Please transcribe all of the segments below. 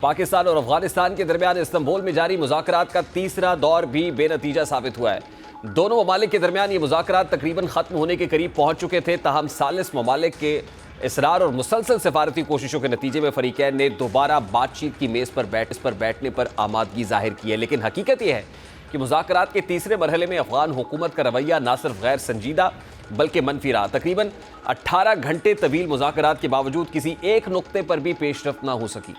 پاکستان اور افغانستان کے درمیان استنبول میں جاری مذاکرات کا تیسرا دور بھی بے نتیجہ ثابت ہوا ہے۔ دونوں ممالک کے درمیان یہ مذاکرات تقریباً ختم ہونے کے قریب پہنچ چکے تھے، تاہم ثالث ممالک کے اصرار اور مسلسل سفارتی کوششوں کے نتیجے میں فریقین نے دوبارہ بات چیت کی میز پر بیٹھنے پر آمادگی ظاہر کی ہے، لیکن حقیقت یہ ہے کہ مذاکرات کے تیسرے مرحلے میں افغان حکومت کا رویہ نہ صرف غیر سنجیدہ بلکہ منفی رہا۔ تقریباً 18 گھنٹے طویل مذاکرات کے باوجود کسی ایک نقطے پر بھی پیش رفت نہ ہو سکی۔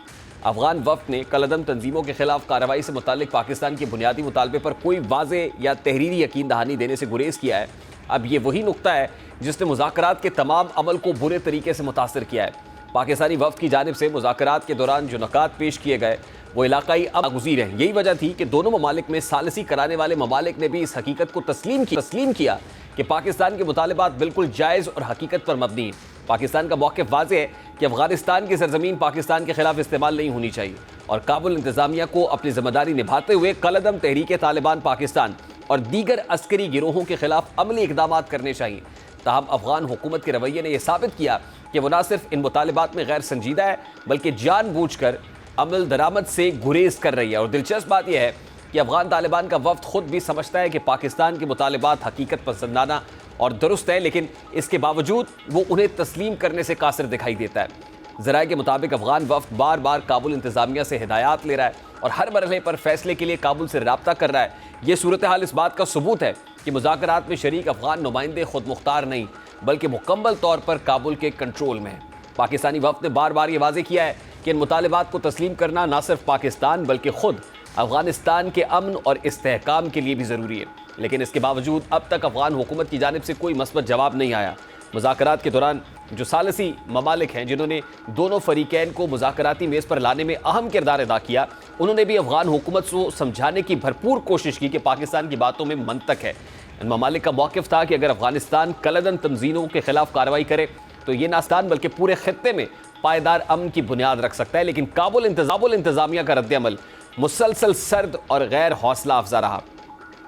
افغان وفد نے کالعدم تنظیموں کے خلاف کارروائی سے متعلق پاکستان کے بنیادی مطالبے پر کوئی واضح یا تحریری یقین دہانی دینے سے گریز کیا ہے۔ اب یہ وہی نقطہ ہے جس نے مذاکرات کے تمام عمل کو برے طریقے سے متاثر کیا ہے۔ پاکستانی وفد کی جانب سے مذاکرات کے دوران جو نکات پیش کیے گئے وہ علاقائی ناگزیر ہیں۔ یہی وجہ تھی کہ دونوں ممالک میں ثالثی کرانے والے ممالک نے بھی اس حقیقت کو تسلیم کیا کہ پاکستان کے مطالبات بالکل جائز اور حقیقت پر مبنی ہیں۔ پاکستان کا موقف واضح ہے کہ افغانستان کی سرزمین پاکستان کے خلاف استعمال نہیں ہونی چاہیے اور کابل انتظامیہ کو اپنی ذمہ داری نبھاتے ہوئے کالعدم تحریک طالبان پاکستان اور دیگر عسکری گروہوں کے خلاف عملی اقدامات کرنے چاہیے۔ تاہم افغان حکومت کے رویے نے یہ ثابت کیا کہ وہ نہ صرف ان مطالبات میں غیر سنجیدہ ہے بلکہ جان بوجھ کر عمل درآمد سے گریز کر رہی ہے۔ اور دلچسپ بات یہ ہے کہ افغان طالبان کا وفد خود بھی سمجھتا ہے کہ پاکستان کے مطالبات حقیقت پسندانہ اور درست ہے، لیکن اس کے باوجود وہ انہیں تسلیم کرنے سے قاصر دکھائی دیتا ہے۔ ذرائع کے مطابق افغان وفد بار بار کابل انتظامیہ سے ہدایات لے رہا ہے اور ہر مرحلے پر فیصلے کے لیے کابل سے رابطہ کر رہا ہے۔ یہ صورتحال اس بات کا ثبوت ہے کہ مذاکرات میں شریک افغان نمائندے خود مختار نہیں بلکہ مکمل طور پر کابل کے کنٹرول میں ہیں۔ پاکستانی وفد نے بار بار یہ واضح کیا ہے کہ ان مطالبات کو تسلیم کرنا نہ صرف پاکستان بلکہ خود افغانستان کے امن اور استحکام کے لیے بھی ضروری ہے، لیکن اس کے باوجود اب تک افغان حکومت کی جانب سے کوئی مثبت جواب نہیں آیا۔ مذاکرات کے دوران جو ثالثی ممالک ہیں جنہوں نے دونوں فریقین کو مذاکراتی میز پر لانے میں اہم کردار ادا کیا، انہوں نے بھی افغان حکومت کو سمجھانے کی بھرپور کوشش کی کہ پاکستان کی باتوں میں منطق ہے۔ ان ممالک کا موقف تھا کہ اگر افغانستان کالعدم تنظیموں کے خلاف کارروائی کرے تو یہ نہ افغانستان بلکہ پورے خطے میں پائیدار امن کی بنیاد رکھ سکتا ہے، لیکن کابل انتظامیہ کا رد عمل مسلسل سرد اور غیر حوصلہ افزا رہا۔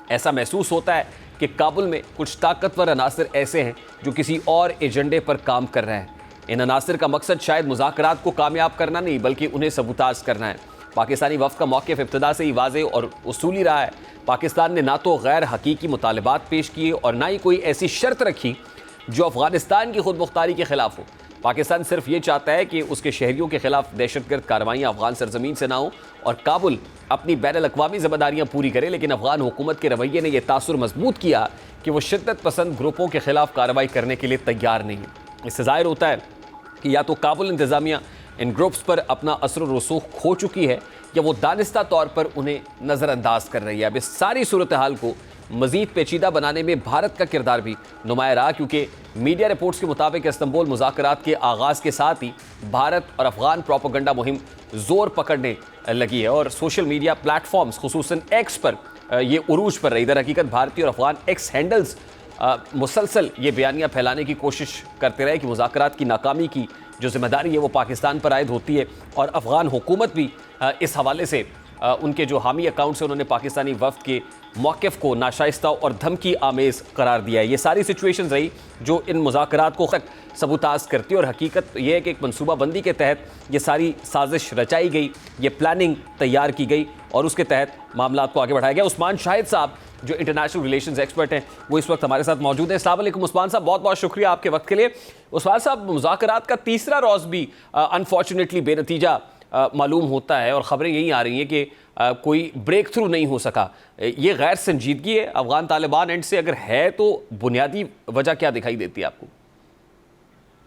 ایسا محسوس ہوتا ہے کہ کابل میں کچھ طاقتور عناصر ایسے ہیں جو کسی اور ایجنڈے پر کام کر رہے ہیں۔ ان عناصر کا مقصد شاید مذاکرات کو کامیاب کرنا نہیں بلکہ انہیں سبوتاژ کرنا ہے۔ پاکستانی وفد کا موقف ابتدا سے ہی واضح اور اصولی رہا ہے۔ پاکستان نے نہ تو غیر حقیقی مطالبات پیش کیے اور نہ ہی کوئی ایسی شرط رکھی جو افغانستان کی خود مختاری کے خلاف ہو۔ پاکستان صرف یہ چاہتا ہے کہ اس کے شہریوں کے خلاف دہشت گرد کارروائیاں افغان سرزمین سے نہ ہوں اور کابل اپنی بین الاقوامی ذمہ داریاں پوری کرے، لیکن افغان حکومت کے رویے نے یہ تاثر مضبوط کیا کہ وہ شدت پسند گروپوں کے خلاف کارروائی کرنے کے لیے تیار نہیں ہے۔ اس سے ظاہر ہوتا ہے کہ یا تو کابل انتظامیہ ان گروپس پر اپنا اثر و رسوخ کھو چکی ہے یا وہ دانستہ طور پر انہیں نظر انداز کر رہی ہے۔ اب اس ساری صورتحال کو مزید پیچیدہ بنانے میں بھارت کا کردار بھی نمایاں رہا، کیونکہ میڈیا رپورٹس کے مطابق استنبول مذاکرات کے آغاز کے ساتھ ہی بھارت اور افغان پروپیگنڈا مہم زور پکڑنے لگی ہے اور سوشل میڈیا پلیٹ فارمز خصوصاً ایکس پر یہ عروج پر رہی۔ در حقیقت بھارتی اور افغان ایکس ہینڈلز مسلسل یہ بیانیہ پھیلانے کی کوشش کرتے رہے کہ مذاکرات کی ناکامی کی جو ذمہ داری ہے وہ پاکستان پر عائد ہوتی ہے، اور افغان حکومت بھی اس حوالے سے ان کے جو حامی اکاؤنٹس ہیں انہوں نے پاکستانی وفد کے موقف کو ناشائستہ اور دھمکی آمیز قرار دیا ہے۔ یہ ساری سچویشنز رہی جو ان مذاکرات کو تک سبوتاژ کرتی ہے، اور حقیقت یہ ہے کہ ایک منصوبہ بندی کے تحت یہ ساری سازش رچائی گئی، یہ پلاننگ تیار کی گئی اور اس کے تحت معاملات کو آگے بڑھایا گیا۔ عثمان شاہد صاحب جو انٹرنیشنل ریلیشنز ایکسپرٹ ہیں وہ اس وقت ہمارے ساتھ موجود ہیں۔ السلام علیکم عثمان صاحب، بہت بہت شکریہ آپ کے وقت کے لیے۔ عثمان صاحب، مذاکرات کا تیسرا روز بھی انفارچونیٹلی بے نتیجہ معلوم ہوتا ہے اور خبریں یہی آ رہی ہیں کہ کوئی بریک تھرو نہیں ہو سکا۔ یہ غیر سنجیدگی ہے افغان طالبان اینڈ سے، اگر ہے تو بنیادی وجہ کیا دکھائی دیتی ہے آپ کو؟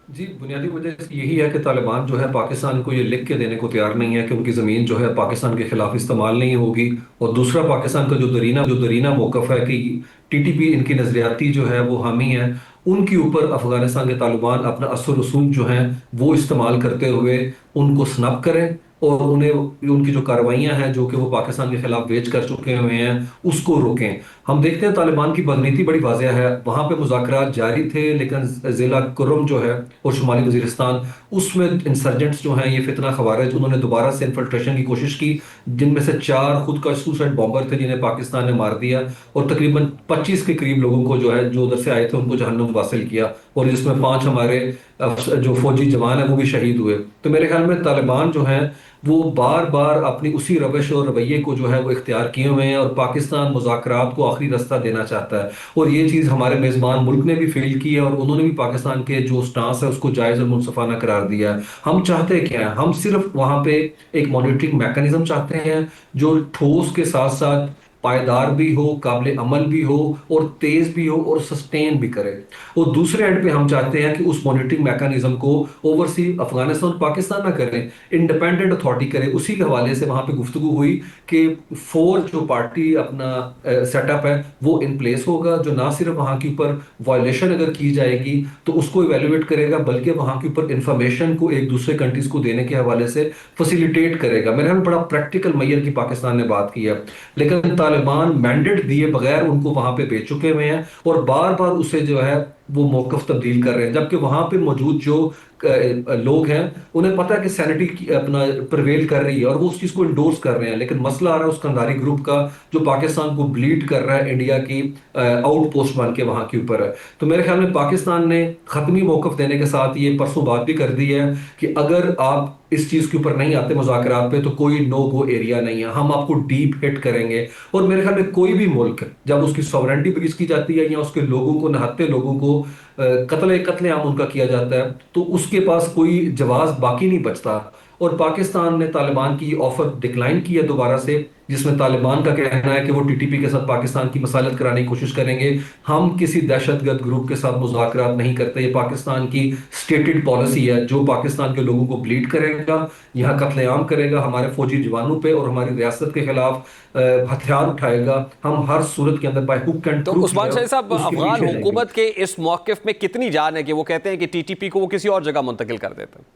جی، بنیادی وجہ یہی ہے کہ طالبان جو ہے پاکستان کو یہ لکھ کے دینے کو تیار نہیں ہے کہ ان کی زمین جو ہے پاکستان کے خلاف استعمال نہیں ہوگی، اور دوسرا پاکستان کا جو درینہ موقف ہے کہ ٹی ٹی پی ان کی نظریاتی جو ہے وہ حامی ہے، ان کے اوپر افغانستان کے طالبان اپنا اثر رسوخ جو ہیں وہ استعمال کرتے ہوئے ان کو سنپ کریں اور انہیں ان کی جو کارروائیاں ہیں جو کہ وہ پاکستان کے خلاف ویج کر چکے ہوئے ہیں اس کو روکیں۔ ہم دیکھتے ہیں طالبان کی بدنیتی بڑی واضح ہے، وہاں پہ مذاکرات جاری تھے لیکن ضلع کرم جو ہے اور شمالی وزیرستان اس میں انسرجنٹس جو ہیں یہ فتنہ خوارج انہوں نے دوبارہ سے انفلٹریشن کی کوشش کی، جن میں سے 4 خود کا سوسائڈ بامبر تھے جنہیں پاکستان نے مار دیا اور تقریباً 25 کے قریب لوگوں کو جو ہے جو ادھر سے آئے تھے ان کو جہنم واصل کیا۔ اور جس میں 5 ہمارے جو فوجی جوان ہیں وہ بھی شہید ہوئے. تو میرے خیال میں طالبان جو ہیں وہ بار بار اپنی اسی روش اور رویے کو جو ہے وہ اختیار کیے ہوئے ہیں، اور پاکستان مذاکرات کو آخری رستہ دینا چاہتا ہے. اور یہ چیز ہمارے میزبان ملک نے بھی فیل کی ہے، اور انہوں نے بھی پاکستان کے جو سٹانس ہے اس کو جائز اور منصفانہ قرار دیا ہے. ہم چاہتے کیا ہیں؟ ہم صرف وہاں پہ ایک مانیٹرنگ میکانزم چاہتے ہیں جو ٹھوس کے ساتھ ساتھ پائیدار بھی ہو، قابل عمل بھی ہو، اور تیز بھی ہو، اور سسٹین بھی کرے. اور دوسرے اینڈ پہ ہم چاہتے ہیں کہ اس مانیٹرنگ میکانزم کو اوورسی افغانستان اور پاکستان نہ کریں، انڈیپینڈنٹ اتھارٹی کرے. اسی کے حوالے سے وہاں پہ گفتگو ہوئی کہ 4 جو پارٹی اپنا سیٹ اپ ہے وہ ان پلیس ہوگا، جو نہ صرف وہاں کے اوپر وائلیشن اگر کی جائے گی تو اس کو ایویلویٹ کرے گا، بلکہ وہاں کے اوپر انفارمیشن کو ایک دوسرے کنٹریز کو دینے کے حوالے سے فیسیلیٹیٹ کرے گا. میرے خیال میں بڑا پریکٹیکل میئر کی پاکستان نے بات کی ہے، لیکن طالبان مینڈیٹ دیے بغیر ان کو وہاں پہ بھیج چکے ہوئے ہیں، اور بار بار اسے جو ہے وہ موقف تبدیل کر رہے ہیں. جبکہ وہاں پہ موجود جو لوگ ہیں انہیں پتہ ہے کہ سینٹی اپنا پرویل کر رہی ہے اور وہ اس چیز کو انڈورس کر رہے ہیں، لیکن مسئلہ آ رہا ہے اس کندھاری گروپ کا جو پاکستان کو بلیڈ کر رہا ہے انڈیا کی آؤٹ پوسٹ بن کے وہاں کے اوپر ہے. تو میرے خیال میں پاکستان نے حتمی موقف دینے کے ساتھ یہ پرسوں بات بھی کر دی ہے کہ اگر آپ اس چیز کے اوپر نہیں آتے مذاکرات پہ تو کوئی نو گو ایریا نہیں ہے، ہم آپ کو ڈیپ ہٹ کریں گے. اور میرے خیال میں کوئی بھی ملک جب اس کی سوورنٹی بریچ کی جاتی ہے یا اس کے لوگوں کو، نہتے لوگوں کو قتل عام ان کا کیا جاتا ہے تو اس کے پاس کوئی جواز باقی نہیں بچتا. اور پاکستان نے طالبان کی آفر ڈکلائن کی ہے دوبارہ سے، جس میں طالبان کا کہنا ہے کہ وہ ٹی ٹی پی کے ساتھ پاکستان کی مسالت کرانے کی کوشش کریں گے. ہم کسی دہشت گرد گروپ کے ساتھ مذاکرات نہیں کرتے، یہ پاکستان کی سٹیٹڈ پالیسی ہے. جو پاکستان کے لوگوں کو بلیڈ کرے گا، یہاں قتل عام کرے گا، ہمارے فوجی جوانوں پہ اور ہماری ریاست کے خلاف ہتھیار اٹھائے گا، ہم ہر صورت کے اندر بائی ہک اینڈ تو کروک جو عثمان ہے شاہی صاحب، اس کے افغان پیچھے جائیں گے. حکومت کے اس موقف میں کتنی جان ہے کہ وہ کہتے ہیں کہ ٹی ٹی پی کو وہ کسی اور جگہ منتقل کر دیتے ہیں؟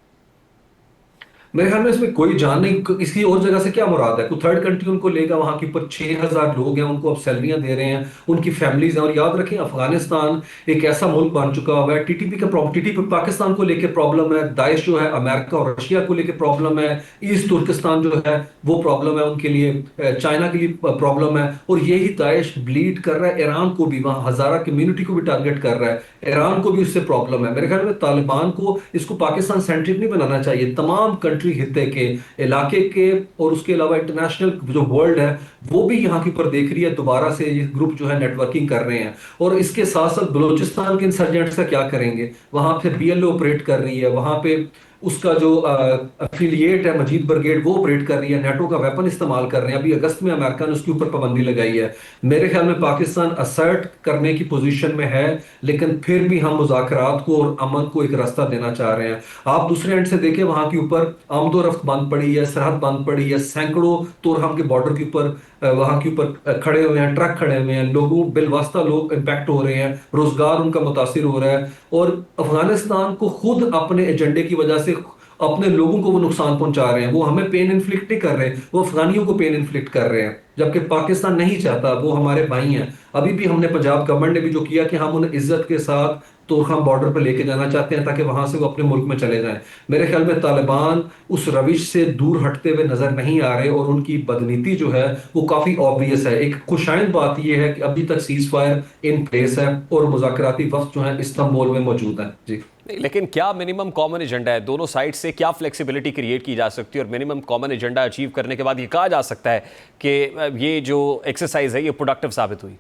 میرے خیال میں اس میں کوئی جان نہیں. کسی اور جگہ سے کیا مراد ہے؟ کوئی تھرڈ کنٹری ان کو لے گا، وہاں کے اوپر 6,000 لوگ ہیں، ان کو اب سیلریاں دے رہے ہیں، ان کی فیملیز ہیں. اور یاد رکھیں افغانستان ایک ایسا ملک بن چکا ہوا ہے، ٹی ٹی پی کا ٹی ٹی پی پاکستان کو لے کے پرابلم ہے، داعش جو ہے امریکہ اور رشیا کو لے کے پرابلم ہے، ایسٹ ترکستان جو ہے وہ پرابلم ہے ان کے لیے، چائنا کے لیے پرابلم ہے. اور یہی داعش بلیڈ کر رہا ہے ایران کو بھی، وہاں ہزارہ کمیونٹی کو بھی ٹارگٹ کر رہا ہے، ایران کو بھی اس سے پرابلم ہے. میرے خیال میں طالبان کو اس کو پاکستان سینٹرک نہیں بنانا چاہیے، تمام کنٹری خطے کے، علاقے کے، اور اس کے علاوہ انٹرنیشنل جو ورلڈ ہے وہ بھی یہاں کے اوپر دیکھ رہی ہے. دوبارہ سے یہ گروپ جو ہے نیٹ ورکنگ کر رہے ہیں. اور اس کے ساتھ ساتھ بلوچستان کے انسرجنٹس کا کیا کریں گے؟ وہاں پہ بی ایل او آپریٹ کر رہی ہے، وہاں پہ اس کا جو افیلیٹ ہے مجید برگیڈ وہ آپریٹ کر رہی ہے، نیٹو کا ویپن استعمال کر رہے ہیں. ابھی اگست میں امریکہ نے اس کے اوپر پابندی لگائی ہے. میرے خیال میں پاکستان اسرٹ کرنے کی پوزیشن میں ہے، لیکن پھر بھی ہم مذاکرات کو اور امن کو ایک راستہ دینا چاہ رہے ہیں. آپ دوسرے اینڈ سے دیکھیں وہاں کے اوپر آمد و رفت بند پڑی ہے، سرحد بند پڑی ہے، سینکڑوں تورہم کے بارڈر کے اوپر وہاں کے اوپر کھڑے ہوئے ہیں، ٹرک کھڑے ہوئے ہیں، لوگوں بالواسطہ لوگ امپیکٹ ہو رہے ہیں، روزگار ان کا متاثر ہو رہا ہے. اور افغانستان کو خود اپنے ایجنڈے کی وجہ سے اپنے لوگوں کو وہ نقصان پہنچا رہے ہیں. وہ ہمیں پین انفلکٹ نہیں کر رہے، وہ افغانیوں کو پین انفلکٹ کر رہے ہیں، جبکہ پاکستان نہیں چاہتا. وہ ہمارے بھائی ہیں. ابھی بھی ہم نے پنجاب گورنمنٹ نے بھی جو کیا کہ ہم انہیں عزت کے ساتھ تورخم بارڈر پہ لے کے جانا چاہتے ہیں تاکہ وہاں سے وہ اپنے ملک میں چلے جائیں. میرے خیال میں طالبان اس روش سے دور ہٹتے ہوئے نظر نہیں آ رہے، اور ان کی بدنیتی جو ہے وہ کافی آبویس ہے. ایک خوشائند بات یہ ہے کہ ابھی تک سیز فائر ان پلیس ہے اور مذاکراتی وقت جو ہے استنبول میں موجود ہے. جی لیکن کیا منیمم کامن ایجنڈا ہے دونوں سائڈ سے؟ کیا فلیکسیبلٹی کریٹ کی جا سکتی ہے اور منیمم کامن ایجنڈا اچیو کرنے کے بعد یہ کہا جا سکتا ہے کہ یہ جو ایکسرسائز ہے یہ پروڈکٹیو ثابت ہوئی؟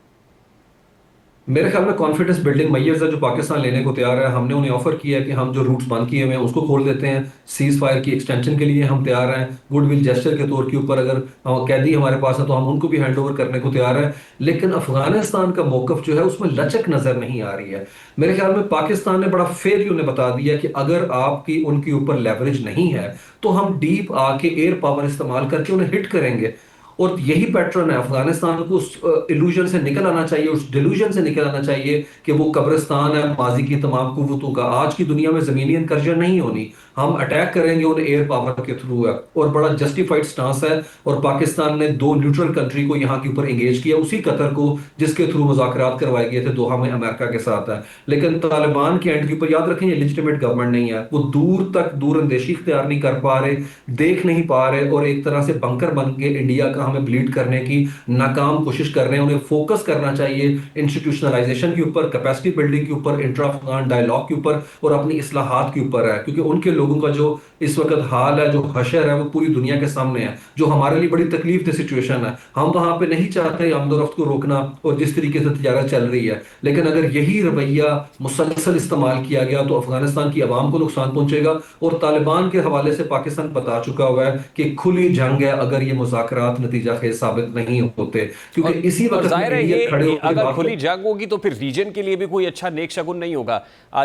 میرے خیال میں کانفیڈنس بلڈنگ میئرز ہے جو پاکستان لینے کو تیار ہے. ہم نے انہیں آفر کیا ہے کہ ہم جو روٹس بند کیے ہوئے ہیں اس کو کھول دیتے ہیں، سیز فائر کی ایکسٹینشن کے لیے ہم تیار ہیں. گڈ ول جیسچر کے طور کے اوپر اگر قیدی ہمارے پاس ہے تو ہم ان کو بھی ہینڈ اوور کرنے کو تیار ہیں. لیکن افغانستان کا موقف جو ہے اس میں لچک نظر نہیں آ رہی ہے. میرے خیال میں پاکستان نے بڑا فیئرلی انہیں بتا دیا کہ اگر آپ کی ان کے اوپر لیوریج نہیں ہے تو ہم ڈیپ آ کے ایئر پاور استعمال کر کے انہیں ہٹ کریں گے. اور یہی پیٹرن ہے. افغانستان کو اس ایلوژن سے نکل آنا چاہیے، اس ڈیلوژن سے نکل آنا چاہیے کہ وہ قبرستان ہے ماضی کی تمام قوتوں کا. آج کی دنیا میں زمینی انکرجن نہیں ہونی. ہم اٹیک کریں گے انہیں ایئر پاور کے تھرو ہے، اور بڑا جسٹیفائڈ سٹانس ہے، اور پاکستان نے دو نیوٹرل کنٹری کو یہاں کے اوپر انگیج کیا، اسی قطر کو جس کے تھرو مذاکرات کروائے گئے تھے دوحہ میں امریکہ کے ساتھ ہے۔ لیکن طالبان کے اینڈ کے اوپر یاد رکھیں یہ لیجٹیمیٹ گورنمنٹ نہیں ہے، وہ دور اندیشی اختیار نہیں کر پا رہے، دیکھ نہیں پا رہے، اور ایک طرح سے بنکر بن کے انڈیا کا ہمیں بلیڈ کرنے کی ناکام کوشش کر رہے ہیں۔ انہیں فوکس کرنا چاہیے انسٹیٹیوشنلائزیشن کے اوپر، کیپیسٹی بلڈنگ کے اوپر، انٹرا افغان ڈائلاگ کے اوپر، اور اپنی اصلاحات کے اوپر ہے، کیونکہ ان کے لوگوں کا جو اس وقت حال ہے، جو حشر ہے، وہ پوری دنیا کے سامنے ہے، جو ہمارے لیے بڑی تکلیف دہ سچویشن ہے۔ ہم وہاں پہ نہیں چاہتے آمد و رفت کو روکنا اور جس طریقے سے تجارت چل رہی ہے، لیکن اگر یہی رویہ مسلسل استعمال کیا گیا تو افغانستان کی عوام کو نقصان پہنچے گا، اور طالبان کے حوالے سے پاکستان بتا چکا ہوا ہے کہ کھلی جنگ ہے اگر یہ مذاکرات نتیجہ خیز ثابت نہیں ہوتے، اور کیونکہ اسی اور وقت میں ظاہر ہے انڈیا کھڑے یہ ہو کے اگر بات کھلی جنگ ہوگی تو پھر ریجن کے لیے بھی کوئی اچھا نیک شگن نہیں ہوگا۔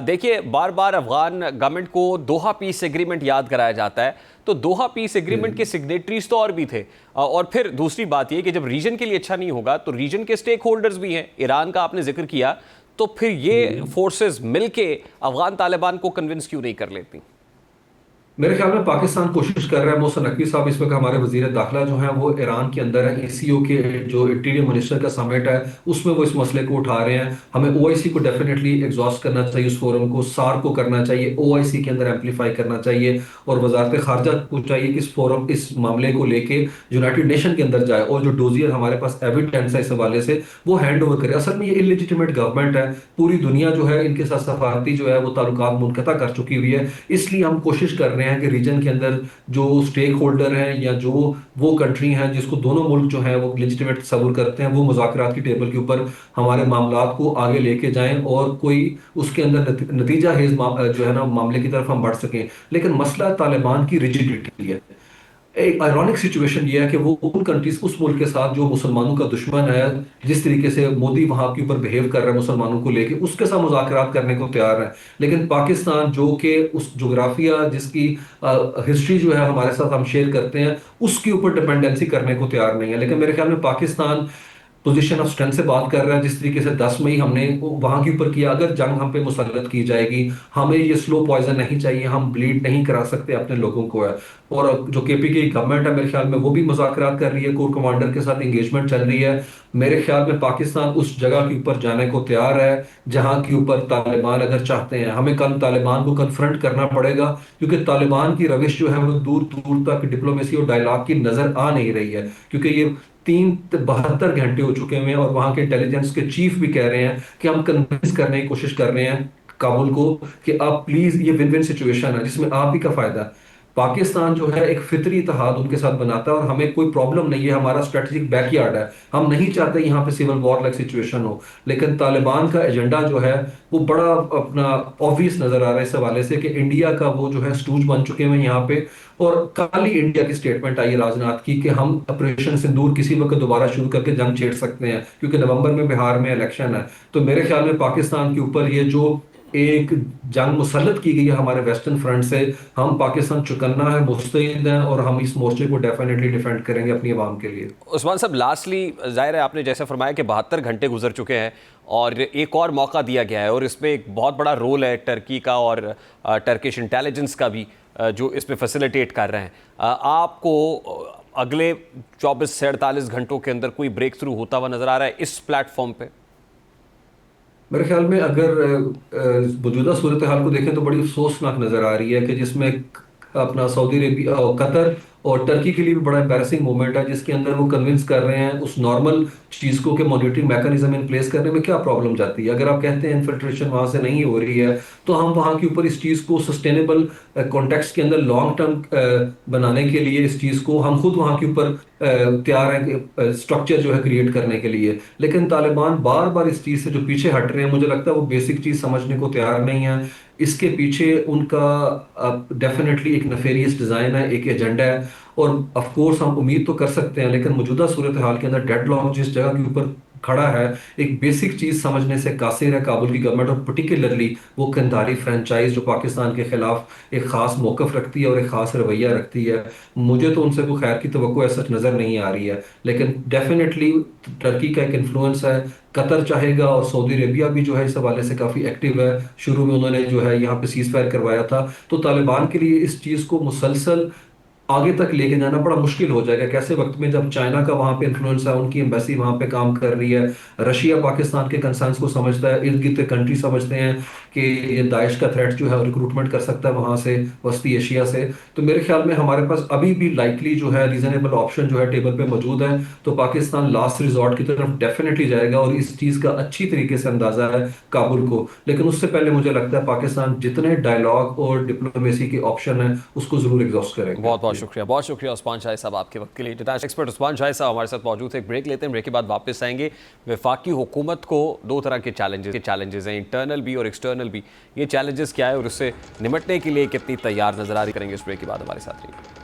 دیکھیے بار بار افغان گورنمنٹ کو دوحہ پیس ایگریمنٹ یاد کرایا جاتا ہے، تو دوحہ پیس ایگریمنٹ کے سگنیٹریز تو اور بھی تھے، اور پھر دوسری بات یہ کہ جب ریجن کے لیے اچھا نہیں ہوگا تو ریجن کے سٹیک ہولڈرز بھی ہیں، ایران کا آپ نے ذکر کیا، تو پھر یہ فورسز مل کے افغان طالبان کو کنونس کیوں نہیں کر لیتی؟ میرے خیال میں پاکستان کوشش کر رہا ہے۔ محسن نقوی صاحب اس وقت ہمارے وزیر داخلہ جو ہیں وہ ایران کے اندر ہے، ای سی او کے جو انٹیریئر منسٹر کا سمٹ ہے اس میں وہ اس مسئلے کو اٹھا رہے ہیں۔ ہمیں او آئی سی کو ڈیفینیٹلی ایگزاسٹ کرنا چاہیے، اس فورم کو سار کو کرنا چاہیے، او آئی سی کے اندر ایمپلیفائی کرنا چاہیے، اور وزارت خارجہ کو چاہیے کہ اس فورم اس معاملے کو لے کے یونائٹڈ نیشن کے اندر جائے، اور جو ڈوزیئر ہمارے پاس ایویڈنس ہے اس حوالے سے وہ ہینڈ اوور کرے۔ اصل میں یہ انلیجیٹیمیٹ گورنمنٹ ہے، پوری دنیا جو ہے ان کے ساتھ سفارتی جو ہے وہ تعلقات منقطع کر چکی ہوئی ہے، اس لیے ہم کوشش کر رہے ہیں کہ ریجن کے اندر جو سٹیک ہولڈر ہیں یا جو وہ کنٹری ہیں جس کو دونوں ملک جو ہیں وہ لیجٹیمیٹ تصور کرتے ہیں، وہ مذاکرات کی ٹیبل کے اوپر ہمارے معاملات کو آگے لے کے جائیں، اور کوئی اس کے اندر نتیجہ خیز جو ہے نا معاملے کی طرف ہم بڑھ سکیں۔ لیکن مسئلہ طالبان کی ریجیڈیٹی ہے۔ ایک آئرونک سچویشن یہ ہے کہ وہ ان کنٹریز اس ملک کے ساتھ جو مسلمانوں کا دشمن ہے، جس طریقے سے مودی وہاں کے اوپر بہیو کر رہا ہے مسلمانوں کو لے کے، اس کے ساتھ مذاکرات کرنے کو تیار ہے، لیکن پاکستان جو کہ اس جغرافیہ جس کی ہسٹری جو ہے ہمارے ساتھ ہم شیئر کرتے ہیں اس کے اوپر ڈپینڈنسی کرنے کو تیار نہیں ہے۔ لیکن میرے خیال میں پاکستان پوزیشن آف اسٹرینتھ سے بات کر رہا ہے، جس طریقے سے 10 مئی ہم نے وہاں کے اوپر کیا، اگر جنگ ہم پہ مسلط کی جائے گی، ہمیں یہ سلو پوائزن نہیں چاہیے، ہم بلیڈ نہیں کرا سکتے اپنے لوگوں کو ہے۔ اور جو کے پی کی گورنمنٹ ہے میرے خیال میں وہ بھی مذاکرات کر رہی ہے، کور کمانڈر کے ساتھ انگیجمنٹ چل رہی ہے۔ میرے خیال میں پاکستان اس جگہ کے اوپر جانے کو تیار ہے جہاں کے اوپر طالبان اگر چاہتے ہیں، ہمیں کل طالبان کو کنفرنٹ کرنا پڑے گا، کیونکہ طالبان کی روش جو ہے وہ دور دور تک ڈپلومیسی اور ڈائلاگ کی نظر آ نہیں رہی ہے، کیونکہ یہ 72 گھنٹے ہو چکے ہیں، اور وہاں کے انٹیلیجنس کے چیف بھی کہہ رہے ہیں کہ ہم کنونس کرنے کی کوشش کر رہے ہیں کابل کو کہ آپ پلیز، یہ ون ون سچویشن ہے جس میں آپ بھی کا فائدہ ہے۔ پاکستان جو ہے ایک فطری اتحاد ان کے ساتھ بناتا ہے، اور ہمیں کوئی پرابلم نہیں ہے، ہمارا اسٹریٹجک بیک یارڈ ہے، ہم نہیں چاہتے یہاں پہ سول وار لائک سچویشن ہو۔ لیکن طالبان کا ایجنڈا جو ہے وہ بڑا اپنا آبویس نظر آ رہا ہے اس حوالے سے کہ انڈیا کا وہ جو ہے سٹوج بن چکے ہیں یہاں پہ، اور کل ہی انڈیا کی سٹیٹمنٹ آئی ہے راجناتھ کی کہ ہم آپریشن سندور کسی وقت دوبارہ شروع کر کے جنگ چھیڑ سکتے ہیں، کیونکہ نومبر میں بہار میں الیکشن ہے۔ تو میرے خیال میں پاکستان کے اوپر یہ جو ایک جنگ مسلط کی گئی ہے ہمارے ویسٹرن فرنٹ سے، ہم پاکستان چکنا ہے، مستعد ہیں، اور ہم اس مورچے کو ڈیفینیٹلی ڈیفینڈ کریں گے اپنی عوام کے لیے۔ عثمان صاحب لاسٹلی ظاہر ہے آپ نے جیسے فرمایا کہ 72 گھنٹے گزر چکے ہیں اور ایک اور موقع دیا گیا ہے، اور اس میں ایک بہت بڑا رول ہے ٹرکی کا اور ٹرکش انٹیلیجنس کا بھی، جو اس میں فیسیلیٹیٹ کر رہے ہیں۔ آپ کو اگلے 24 سے 48 گھنٹوں کے اندر کوئی بریک تھرو ہوتا ہوا نظر آ رہا ہے اس پلیٹ فارم پہ؟ میرے خیال میں اگر موجودہ صورتحال کو دیکھیں تو بڑی افسوسناک نظر آ رہی ہے کہ جس میں اپنا سعودی عربیہ، قطر اور ٹرکی کے لیے بھی بڑا امبیرسنگ مومنٹ ہے، جس کے اندر وہ کنونس کر رہے ہیں اس نارمل چیز کو کہ مانیٹرنگ میکانزم ان پلیس کرنے میں کیا پرابلم جاتی ہے۔ اگر آپ کہتے ہیں انفلٹریشن وہاں سے نہیں ہو رہی ہے تو ہم وہاں کے اوپر اس چیز کو سسٹینیبل کانٹیکسٹ کے اندر لانگ ٹرم بنانے کے لیے اس چیز کو ہم خود وہاں کے اوپر تیار ہیں کہ اسٹرکچر جو ہے کریٹ کرنے کے لیے۔ لیکن طالبان بار بار اس چیز سے جو پیچھے ہٹ رہے ہیں، مجھے لگتا ہے وہ بیسک چیز سمجھنے کو تیار نہیں ہے۔ اس کے پیچھے ان کا ڈیفینیٹلی ایک نفیریس ڈیزائن ہے، ایک ایجنڈا ہے، اور آف کورس ہم امید تو کر سکتے ہیں، لیکن موجودہ صورتحال کے اندر ڈیڈ لاک جس جگہ کے اوپر کھڑا ہے ایک بیسک چیز سمجھنے سے قاصر ہے کابل کی گورنمنٹ، اور پرٹیکولرلی وہ قندھاری فرنچائز جو پاکستان کے خلاف ایک خاص موقف رکھتی ہے اور ایک خاص رویہ رکھتی ہے. مجھے تو ان سے کوئی خیر کی توقع ایسا نظر نہیں آ رہی ہے، لیکن ڈیفینیٹلی ترکی کا ایک انفلوئنس ہے. قطر چاہے گا، اور سعودی عربیہ بھی جو ہے اس حوالے سے کافی ایکٹیو ہے. شروع میں انہوں نے جو ہے یہاں پہ سیز فائر کروایا تھا. تو طالبان کے لیے اس چیز کو مسلسل آگے تک لے کے جانا بڑا مشکل ہو جائے گا. کیسے وقت میں جب چائنا کا وہاں پہ انفلوئنس ہے، ان کی ایمبیسی وہاں پہ کام کر رہی ہے، رشیا پاکستان کے کنسرنس کو سمجھتا ہے، ارد گرد کنٹری سمجھتے ہیں کہ یہ داعش کا تھریٹ جو ہے ریکروٹمنٹ کر سکتا ہے وہاں سے، وسطی ایشیا سے. تو میرے خیال میں ہمارے پاس ابھی بھی لائکلی جو ہے ریزنیبل آپشن جو ہے ٹیبل پہ موجود ہے. تو پاکستان لاسٹ ریزورٹ کی طرف ڈیفینیٹلی جائے گا، اور اس چیز کا اچھی طریقے سے اندازہ ہے کابل کو. لیکن اس سے پہلے مجھے لگتا ہے پاکستان جتنے ڈائلاگ اور ڈپلومیسی کے آپشن ہیں اس کو ضرور ایگزاسٹ کریں گے. بہت بہت شکریہ، بہت شکریہ عثمان شاہد صاحب آپ کے وقت کے لیے. انٹرنیشنل ایکسپرٹ عثمان شاہد صاحب ہمارے ساتھ موجود ہیں. ایک بریک لیتے ہیں، بریک کے بعد واپس آئیں گے. وفاقی حکومت کو دو طرح کے چیلنجز ہیں، انٹرنل بھی اور ایکسٹرنل بھی. یہ چیلنجز کیا ہے اور اس سے نمٹنے کے لیے کتنی تیار نظر آ رہی، کریں گے اس بریک کے بعد. ہمارے ساتھ رہیے.